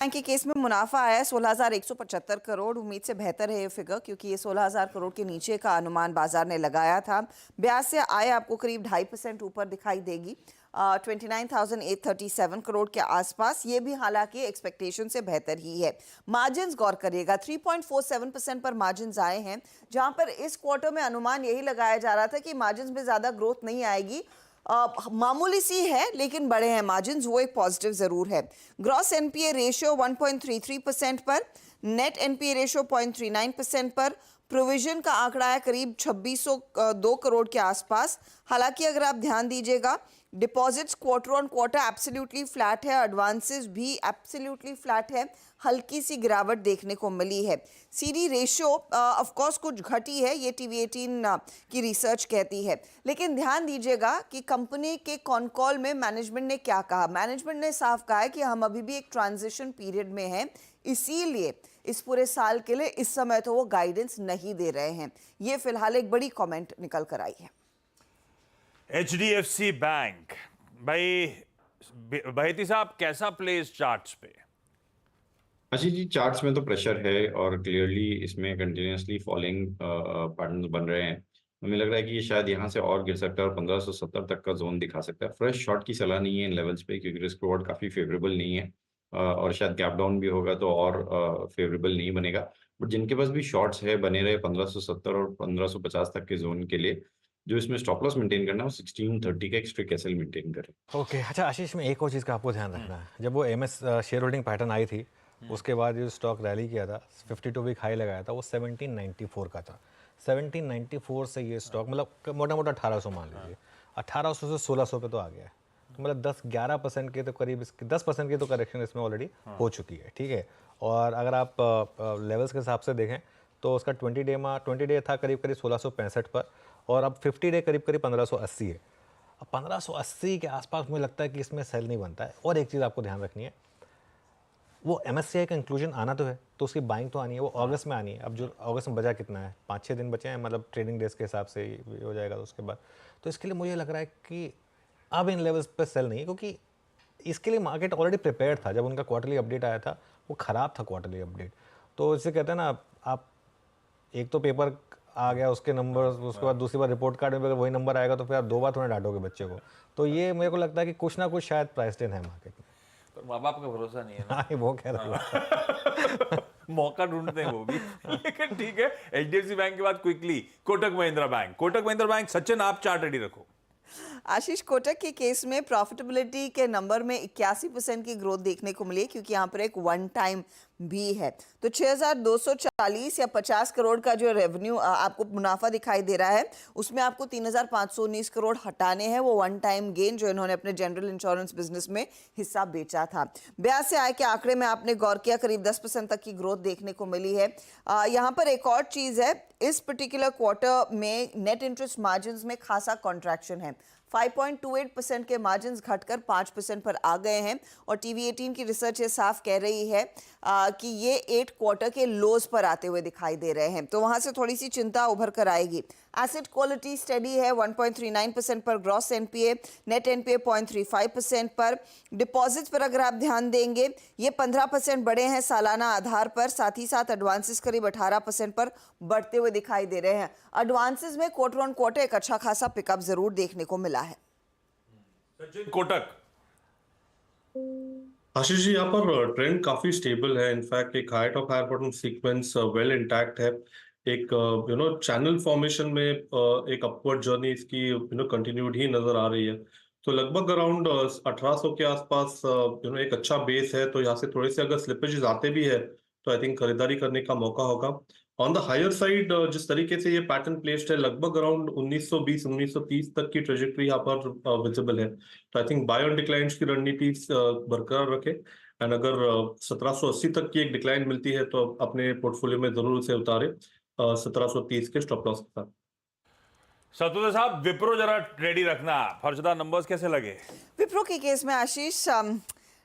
Bank के case में मुनाफा आया है 16,175 करोड़। उम्मीद से बेहतर है ये फिगर, क्योंकि ये 16,000 करोड़ के नीचे का अनुमान बाजार ने लगाया था। ब्याज से आय आपको करीब 2.5% ऊपर दिखाई देगी, 29,837 करोड़ के आसपास। ये भी हालांकि एक्सपेक्टेशन से बेहतर ही है। मार्जिन गौर करिएगा, 3.47% पर मार्जिन आए हैं, जहां पर इस क्वार्टर में अनुमान यही लगाया जा रहा था कि मार्जिन में ज्यादा ग्रोथ नहीं आएगी, मामूली सी है लेकिन बड़े हैं मार्जिन, वो एक पॉजिटिव जरूर है। ग्रॉस एनपीए रेशियो 1.33% पर, नेट एनपीए रेशियो 0.39% पर, प्रोविजन का आंकड़ा है करीब 2602 करोड़ के आसपास। हालांकि अगर आप ध्यान दीजिएगा, deposits quarter on quarter absolutely flat है, एडवांसेस भी एब्सोल्युटली फ्लैट है, हल्की सी गिरावट देखने को मिली है। सीडी रेशियो ऑफ कोर्स कुछ घटी है, ये TV18 की रिसर्च कहती है। लेकिन ध्यान दीजिएगा कि कंपनी के कॉन कॉल में मैनेजमेंट ने क्या कहा। मैनेजमेंट ने साफ कहा है कि हम अभी भी एक ट्रांजिशन पीरियड में हैं, इसीलिए इस पूरे साल के लिए इस समय तो वो गाइडेंस नहीं दे रहे हैं। ये फिलहाल एक बड़ी कमेंट निकल कर आई है। HDFC बैंक, भाई बहेती साहब कैसा प्लेस चार्ट्स पे? आशीष जी, चार्ट्स में तो प्रेशर है और क्लियरली इसमें कंटिन्यूसली फॉलिंग पैटर्न्स बन रहे हैं। हमें लग रहा है कि ये शायद यहाँ से और गिर सकता है और 1570 तक का जोन दिखा सकता है। फ्रेश शॉर्ट की सलाह नहीं है इन लेवल्स पे, क्योंकि रिस्क रिवॉर्ड काफ़ी फेवरेबल नहीं है, और शायद गैप डाउन भी होगा तो और फेवरेबल नहीं बनेगा। बट जिनके पास भी शॉर्ट्स है, बने रहे 1570 और 1550 तक के जोन के लिए। जो इसमें स्टॉप लॉस मेंटेन करना है वो 1630 का एक स्ट्रिक्ट एसएल मेंटेन करें। ओके अच्छा आशीष, में एक और चीज़ का आपको ध्यान रखना है। जब वो MS share holding pattern I थी, उसके बाद जो स्टॉक रैली किया था, 52 वीक हाई लगाया था, वो 1794 का था। 1794 से ये स्टॉक मतलब मोटा मोटा 1800 मान लीजिए, 1800 से 1600 पे तो आ गया है। तो मतलब 10-11% के तो करीब, 10% की तो करेक्शन इसमें ऑलरेडी हो चुकी है। ठीक है, और अगर आप लेवल्स के हिसाब से देखें तो उसका 20 डे था करीब करीब 1665 पर, और अब 50 डे करीब करीब 1580 है। अब 1580 के आसपास मुझे लगता है कि इसमें सेल नहीं बनता है। और एक चीज़ आपको ध्यान रखनी है, वो MSCI का इंक्लूजन आना तो है, तो उसकी बाइंग तो आनी है, वो अगस्त में आनी है। अब जो अगस्त में बचा कितना है, 5-6 दिन बचे हैं, मतलब ट्रेडिंग डेज के हिसाब से ही हो जाएगा तो उसके बाद। तो इसके लिए मुझे लग रहा है कि अब इन लेवल्स पे सेल नहीं है, क्योंकि इसके लिए मार्केट ऑलरेडी प्रिपेयर था। जब उनका क्वार्टरली अपडेट आया था, वो ख़राब था क्वार्टरली अपडेट। तो इससे कहते हैं ना, आप एक तो पेपर आ गया उसके नंबर, उसके बाद दूसरी बार रिपोर्ट कार्ड में अगर वही नंबर आएगा तो फिर आप 2 बार थोड़ा डांटोगे बच्चे को। तो ये मेरे को लगता है कि कुछ ना कुछ शायद प्राइस इन है मार्केट में। पर माँ बाप का भरोसा नहीं है ना। हाँ, वो कह रहा है। मौका ढूंढते हैं वो भी। लेकिन ठीक है, HDFC बैंक के बाद quickly Kotak Mahindra bank. Kotak Mahindra bank, Sachin आप चार्ट रेडी रखो। आशीष, कोटक के केस में प्रॉफिटेबिलिटी के नंबर में 81% की ग्रोथ देखने को मिली, क्योंकि यहाँ पर एक वन टाइम भी है। तो 6,240 या 50 करोड़ का जो रेवेन्यू आपको मुनाफा दिखाई दे रहा है, उसमें आपको 3,519 करोड़ हटाने हैं। वो वन टाइम गेन जो इन्होंने अपने जनरल इंश्योरेंस बिजनेस में हिस्सा बेचा था। ब्याज से आय के आंकड़े में आपने गौर किया, करीब 10% तक की ग्रोथ देखने को मिली है। यहाँ पर एक और चीज है, इस पर्टिकुलर क्वार्टर में नेट इंटरेस्ट मार्जिन में खासा कॉन्ट्रैक्शन है। 5.28% के मार्जिन घटकर 5% पर आ गए हैं, और TV18 की रिसर्च ये साफ कह रही है कि ये 8 क्वार्टर के लोज पर आते हुए दिखाई दे रहे हैं। तो वहां से थोड़ी सी चिंता उभर कर आएगी। एसेट क्वालिटी स्टडी है, 1.39% पर ग्रॉस एनपीए, नेट एनपीए 0.35% पर। डिपॉजिट्स पर अगर आप ध्यान देंगे, ये 15% बढ़े हैं सालाना आधार पर, साथ ही साथ एडवांसेस करीब 18% पर बढ़ते हुए दिखाई दे रहे हैं। एडवांसेस में क्वार्टर ऑन क्वार्टर एक अच्छा खासा पिकअप जरूर देखने को मिला है। सचिन, कोटक। आशीष जी, यहाँ पर ट्रेंड काफी स्टेबल है। इनफैक्ट एक height of higher bottom sequence well intact है। एक चैनल फॉर्मेशन में एक अपवर्ड जर्नी इसकी कंटिन्यूड ही नजर आ रही है। तो लगभग अराउंड 1800 के आसपास एक अच्छा बेस है। तो यहाँ से थोड़े से अगर स्लिपेजेस आते भी है तो आई थिंक खरीदारी करने का मौका होगा। ऑन द हायर साइड जिस तरीके से ये पैटर्न प्लेस्ड है, लगभग अराउंड 1920-1930 तक की ट्रेजेक्टरी यहाँ पर विजिबल है। तो I think by on declines की रणनीति बरकरार रखे, एंड अगर 1780 तक की एक डिक्लाइन मिलती है तो अपने पोर्टफोलियो में जरूर उसे उतारे 1730 के स्टॉप लॉस के साथ। सतुदे साहब, विप्रो जरा रेडी रखना। फर्जदार नंबर्स कैसे लगे? विप्रो के केस में आशीष,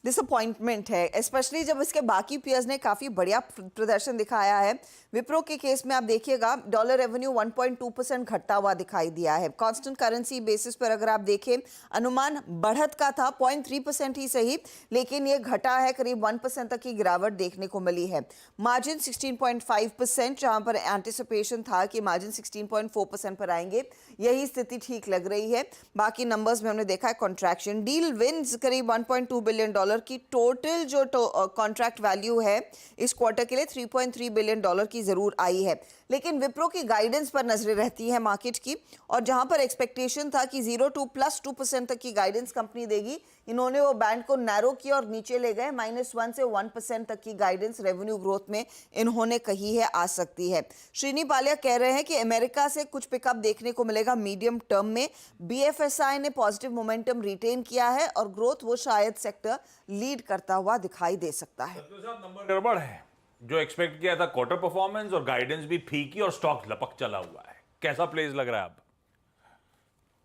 डिसअपॉइंटमेंट है, स्पेशली जब इसके बाकी पीयर्स ने काफ़ी बढ़िया प्रदर्शन दिखाया है। विप्रो के केस में आप देखिएगा डॉलर रेवेन्यू 1.2% घटता हुआ दिखाई दिया है। कांस्टेंट करेंसी बेसिस पर अगर आप देखें अनुमान बढ़त का था 0.3% ही सही, लेकिन ये घटा है, करीब 1% तक की गिरावट देखने को मिली है। मार्जिन 16.5%, जहां पर एंटिसिपेशन था कि मार्जिन 16.4% पर आएंगे, यही स्थिति ठीक लग रही है। बाकी नंबर्स में हमने देखा है कॉन्ट्रैक्शन। डील विन्स करीब $1.2 बिलियन की, टोटल जो कॉन्ट्रैक्ट वैल्यू है इस क्वार्टर के लिए $3.3 बिलियन की जरूर आई है। लेकिन विप्रो की गाइडेंस पर नजरें रहती है मार्केट की, और जहां पर एक्सपेक्टेशन था कि 0 to +2% तक की गाइडेंस कंपनी देगी, इन्होंने वो बैंड को नैरो किया और नीचे ले गए। -1 से 1% तक की गाइडेंस रेवेन्यू ग्रोथ में इन्होंने कही है आ सकती है। श्रीनी पालिया कह रहे हैं कि अमेरिका से कुछ पिकअप देखने को मिलेगा मीडियम टर्म में। BFSI ने पॉजिटिव मोमेंटम रिटेन किया है और ग्रोथ वो शायद सेक्टर लीड करता हुआ दिखाई दे सकता है। नंबर गड़बड़ है, जो एक्सपेक्ट किया था क्वार्टर परफॉर्मेंस और गाइडेंस भी फीकी और स्टॉक लपक चला हुआ है। कैसा प्लेस लग रहा है अब?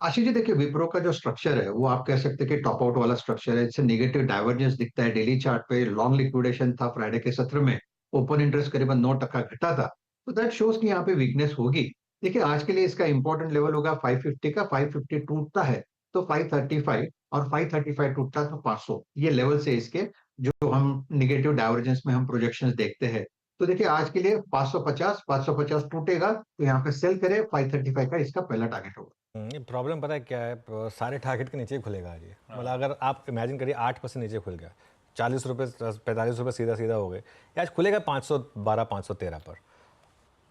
आशीष जी, देखिए विप्रो का जो स्ट्रक्चर है वो आप कह सकते हैं कि टॉप आउट वाला स्ट्रक्चर है। इससे नेगेटिव डाइवर्जेंस दिखता है। डेली चार्ट पे लॉन्ग लिक्विडेशन था फ्राइडे के सत्र में, ओपन इंटरेस्ट करीबन 9% घटा था, तो दैट शोज कि यहाँ पे वीकनेस होगी। देखिए आज के लिए इसका इंपॉर्टेंट लेवल होगा 550 का। 550 टूटता है तो 535, और 535 टूटता तो 500, ये लेवल से इसके जो हम नेगेटिव डाइवर्जेंस में हम प्रोजेक्शंस देखते हैं। तो देखिए आज के लिए 550 टूटेगा तो यहाँ पे सेल करे। 535 का इसका पहला टारगेट होगा। प्रॉब्लम पता है क्या है, सारे टारगेट के नीचे ही खुलेगा आज ये। मतलब अगर आप इमेजिन करिए 8% नीचे खुल गया, 40 रुपये 45 रुपये सीधा हो गए, आज खुलेगा 512 513 पर।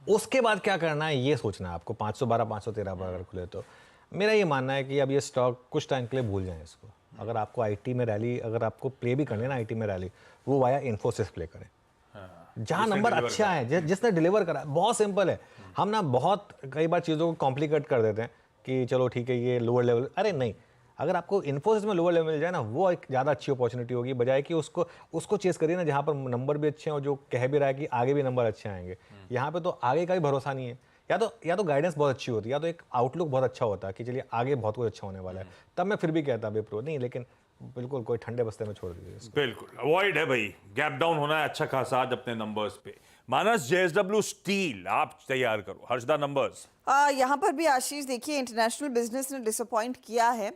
उसके बाद क्या करना है ये सोचना है आपको। 512 513 पर अगर खुले तो मेरा ये मानना है कि अब ये स्टॉक कुछ टाइम के लिए भूल जाएं इसको। अगर आपको आईटी में रैली, अगर आपको प्ले भी करनी है ना आईटी में रैली, वो वाया इन्फोसिस प्ले करें, जहां नंबर अच्छा है, जिसने डिलीवर करा है। बहुत सिंपल है। हम ना बहुत कई बार चीज़ों को कॉम्प्लिकेट कर देते हैं कि चलो ठीक है ये लोअर लेवल, अरे नहीं, अगर आपको इन्फोसिस में लोअर लेवल मिल जाए ना, वो एक ज़्यादा अच्छी अपॉर्चुनिटी होगी, बजाय कि उसको चेस करिए ना जहाँ पर नंबर भी अच्छे हैं और जो कह भी रहा है कि आगे भी नंबर अच्छे आएंगे। यहाँ पे तो आगे का भी भरोसा नहीं है। या तो गाइडेंस बहुत अच्छी होती है, या तो एक आउटलुक बहुत अच्छा होता है कि चलिए आगे बहुत कुछ अच्छा होने वाला है, तब मैं फिर भी कहता विप्रो नहीं, लेकिन बिल्कुल कोई ठंडे बस्ते में छोड़ दीजिए इसको। बिल्कुल अवॉइड है भाई, गैप डाउन होना है अच्छा खासा आज अपने नंबर्स पे। मानस, JSW स्टील आप तैयार करो। हर्षदा नंबर्स यहाँ पर भी आशीष देखिए इंटरनेशनल बिजनेस ने डिसअपॉइंट किया है,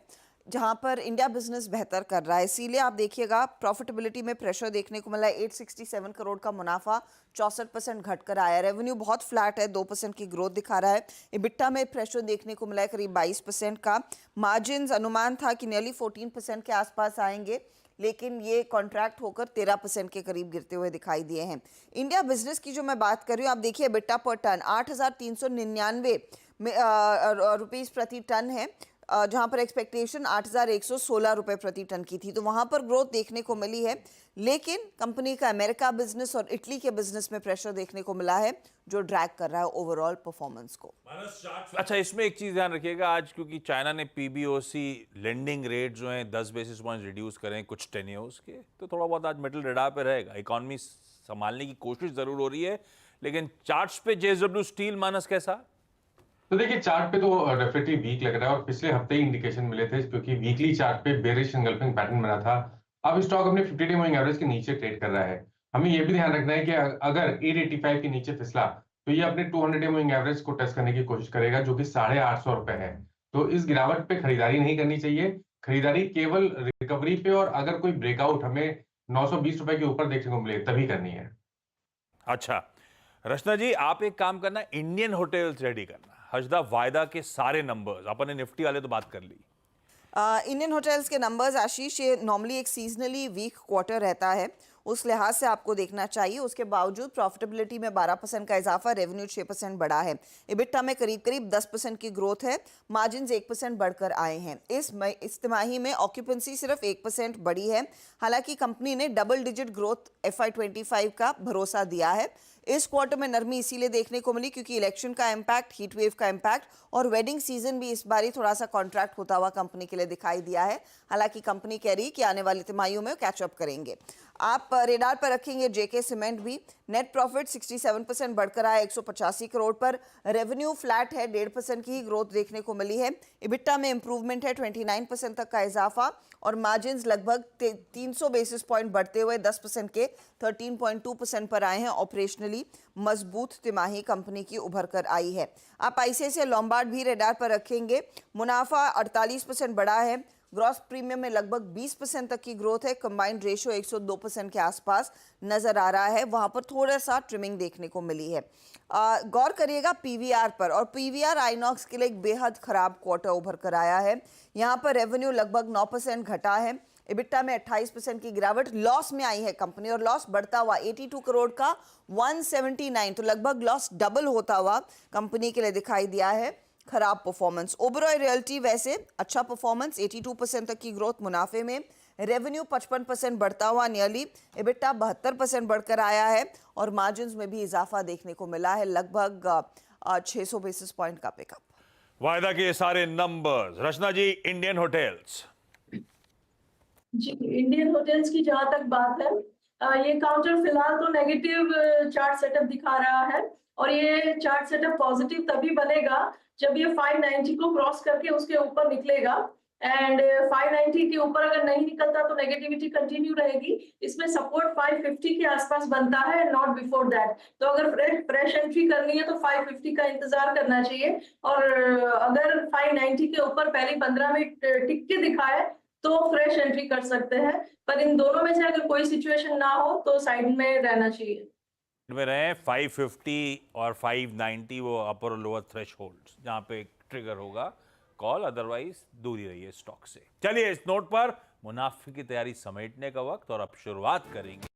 जहां पर इंडिया बिजनेस बेहतर कर रहा है। इसीलिए आप देखिएगा प्रॉफिटेबिलिटी में प्रेशर देखने को मिला है। 867 करोड़ का मुनाफा 64% घटकर आया। रेवेन्यू बहुत फ्लैट है, 2% की ग्रोथ दिखा रहा है। इबिट्टा में प्रेशर देखने को मिला है करीब 22% का। मार्जिन्स अनुमान था कि नियरली 14% के आसपास आएंगे, लेकिन ये कॉन्ट्रैक्ट होकर 13% के करीब गिरते हुए दिखाई दिए हैं। इंडिया बिजनेस की जो मैं बात कर रही हूँ, आप देखिए बिट्टा पर टन 8,399 रुपीस प्रति टन है, जहां पर एक्सपेक्टेशन 8,116 रुपए प्रति टन की थी, तो वहां पर ग्रोथ देखने को मिली है। लेकिन कंपनी का अमेरिका बिजनेस और इटली के बिजनेस में प्रेशर देखने को मिला है, जो ड्रैग कर रहा है ओवरऑल परफॉर्मेंस को। अच्छा, इसमें एक चीज ध्यान रखिएगा, आज क्योंकि चाइना ने PBOC लेंडिंग रेट जो है 10 बेसिस पॉइंट रिड्यूस करें कुछ टेन्योर्स के, तो थोड़ा बहुत आज मेटल रडार पे रहेगा। इकोनॉमी संभालने की कोशिश जरूर हो रही है, लेकिन चार्ट्स पे JSW स्टील मानस कैसा? तो देखिए चार्ट पे तो डेफिनेटली वीक लग रहा है, और पिछले हफ्ते ही इंडिकेशन मिले थे क्योंकि वीकली चार्ट पे बेरिश एंगल्फिंग पैटर्न बना था। अब स्टॉक अपने 50 डे मूविंग एवरेज के नीचे ट्रेड कर रहा है। हमें ये भी ध्यान रखना है कि अगर 885 के नीचे फिसला तो ये अपने 200 डे मूविंग एवरेज को टेस्ट करने की कोशिश करेगा, जो कि 850 रुपए है। तो इस गिरावट पे खरीदारी नहीं करनी चाहिए। खरीदारी केवल रिकवरी पे, और अगर कोई ब्रेकआउट हमें 920 रुपए के ऊपर देखने को मिले तभी करनी है। अच्छा रचना जी, आप एक काम करना, इंडियन होटल्स रेडी करना। हर्षदा, वायदा के सारे नंबर्स, अपने निफ्टी वाले तो बात कर ली। इंडियन होटल्स के नंबर्स आशीष, ये नॉर्मली एक सीजनली वीक क्वार्टर रहता है, उस लिहाज से आपको देखना चाहिए। उसके बावजूद प्रॉफिटेबिलिटी में 12% का इजाफा, रेवेन्यू 6% बढ़ा है, इबिट्टा में करीब 10% की ग्रोथ है, मार्जिन 1% बढ़कर आए हैं। इस तिमाही में ऑक्यूपेंसी सिर्फ 1% बढ़ी है। हालांकि कंपनी ने डबल डिजिट ग्रोथ FY25 का भरोसा दिया है। इस क्वार्टर में नरमी इसीलिए देखने को मिली क्योंकि इलेक्शन का इम्पैक्ट, हीट वेव का इम्पैक्ट और वेडिंग सीजन भी इस बारी थोड़ा सा कॉन्ट्रैक्ट होता हुआ कंपनी के लिए दिखाई दिया है। हालांकि कंपनी कह रही कि आने वाली तिमाहियों में कैचअप करेंगे। आप रेडार पर रखेंगे जेके सीमेंट भी। नेट प्रॉफिट 67% बढ़कर आया 185 करोड़ पर। रेवेन्यू फ्लैट है, 1.5% की ही ग्रोथ देखने को मिली है। इबिट्टा में इंप्रूवमेंट है, 29% तक का इजाफा और मार्जिन्स लगभग 300 बेसिस पॉइंट बढ़ते हुए 10% के 13.2% पर आए हैं। ऑपरेशनली मजबूत तिमाही कंपनी की उभर कर आई है। आप आईसीआईसीआई लॉम्बार्ड भी रेडार पर रखेंगे। मुनाफा 48% बढ़ा है। ग्रॉस प्रीमियम में लगभग 20% तक की ग्रोथ है। कंबाइंड रेशियो 102% के आसपास नजर आ रहा है, वहां पर थोड़ा सा ट्रिमिंग देखने को मिली है। गौर करिएगा पीवीआर पर, और पीवीआर आइनॉक्स के लिए एक बेहद खराब क्वार्टर उभर कर आया है। यहां पर रेवेन्यू लगभग 9% घटा है। इबिट्टा में 28% की गिरावट। लॉस में आई है कंपनी और लॉस बढ़ता हुआ 82 करोड़ का 179, तो लगभग लॉस डबल होता हुआ कंपनी के लिए दिखाई दिया है। खराब परफॉर्मेंस। ओबेरॉय रियल्टी वैसे अच्छा परफॉर्मेंस, 82% तक की ग्रोथ मुनाफे में। रेवेन्यू 55% बढ़ता हुआ नियरली। इबिट्टा 72% बढ़कर आया है और मार्जिन्स में भी इजाफा देखने को मिला है, लगभग 600 बेसिस पॉइंट का पिकअप। वायदा के सारे नंबर्स। रचना जी, इंडियन होटल्स। जी, इंडियन होटल्स की जहां तक बात है, ये काउंटर फिलहाल तो नेगेटिव चार्ट सेटअप दिखा रहा है और ये चार्ट सेटअप पॉजिटिव तभी बनेगा जब ये 590 को क्रॉस करके उसके ऊपर निकलेगा। एंड 590 के ऊपर अगर नहीं निकलता तो नेगेटिविटी कंटिन्यू रहेगी। इसमें सपोर्ट 550 के आसपास बनता है, नॉट बिफोर दैट। तो अगर फ्रेश एंट्री करनी है तो 550 का इंतजार करना चाहिए और अगर 590 के ऊपर पहली 15 में टिक के दिखाए तो फ्रेश एंट्री कर सकते हैं, पर इन दोनों में से अगर कोई सिचुएशन ना हो तो साइड में रहना चाहिए। में रहे 550 और 590 वो अपर और लोअर थ्रेश होल्ड जहां पे ट्रिगर होगा कॉल, अदरवाइज दूरी रहिए स्टॉक से। चलिए, इस नोट पर मुनाफे की तैयारी समेटने का वक्त और अब शुरुआत करेंगे